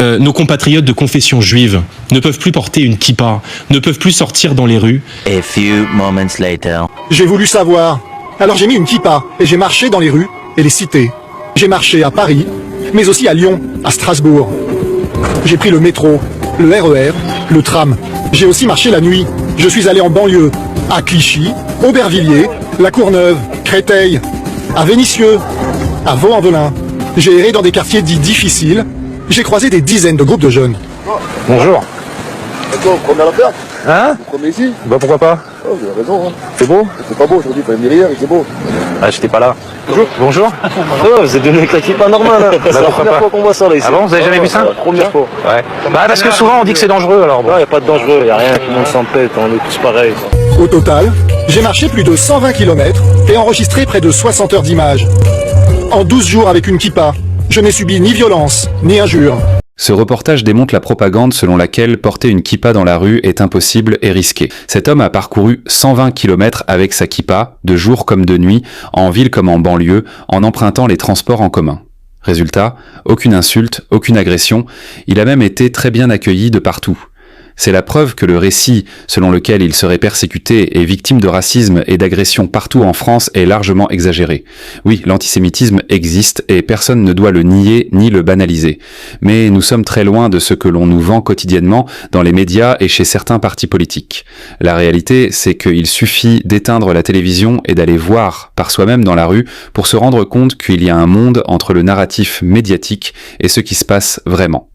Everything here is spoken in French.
nos compatriotes de confession juive ne peuvent plus porter une kippa, ne peuvent plus sortir dans les rues. A few moments later. J'ai voulu savoir. Alors j'ai mis une kippa et j'ai marché dans les rues et les cités. J'ai marché à Paris, mais aussi à Lyon, à Strasbourg. J'ai pris le métro, le RER, le tram. J'ai aussi marché la nuit. Je suis allé en banlieue, à Clichy, Aubervilliers, La Courneuve, Créteil, à Vénissieux, à Vaux-en-Velin. J'ai erré dans des quartiers dits difficiles. J'ai croisé des dizaines de groupes de jeunes. Bonjour. D'accord, vous prenez à la perte. Hein? Vous prenez ici. Bah pourquoi pas? Oh, vous avez raison, hein. C'est beau? C'est pas beau aujourd'hui, pas venir hier et c'est beau. Ah, j'étais pas là. Bonjour. Bonjour. Oh, vous êtes devenu avec la kippa normale, hein. C'est la pourquoi première pas fois qu'on voit ça là ici. Ah bon, vous avez jamais vu ça? La première fois. Ouais. Bah parce que souvent on dit que c'est dangereux alors bon. Non, y a pas de dangereux, y a rien, tout le monde s'en pète, on est tous pareils. Au total, j'ai marché plus de 120 km et enregistré près de 60 heures d'images. En 12 jours avec une kippa, je n'ai subi ni violence, ni injure. Ce reportage démonte la propagande selon laquelle porter une kippa dans la rue est impossible et risqué. Cet homme a parcouru 120 km avec sa kippa, de jour comme de nuit, en ville comme en banlieue, en empruntant les transports en commun. Résultat, aucune insulte, aucune agression, il a même été très bien accueilli de partout. C'est la preuve que le récit selon lequel il serait persécuté et victime de racisme et d'agression partout en France est largement exagéré. Oui, l'antisémitisme existe et personne ne doit le nier ni le banaliser. Mais nous sommes très loin de ce que l'on nous vend quotidiennement dans les médias et chez certains partis politiques. La réalité, c'est qu'il suffit d'éteindre la télévision et d'aller voir par soi-même dans la rue pour se rendre compte qu'il y a un monde entre le narratif médiatique et ce qui se passe vraiment.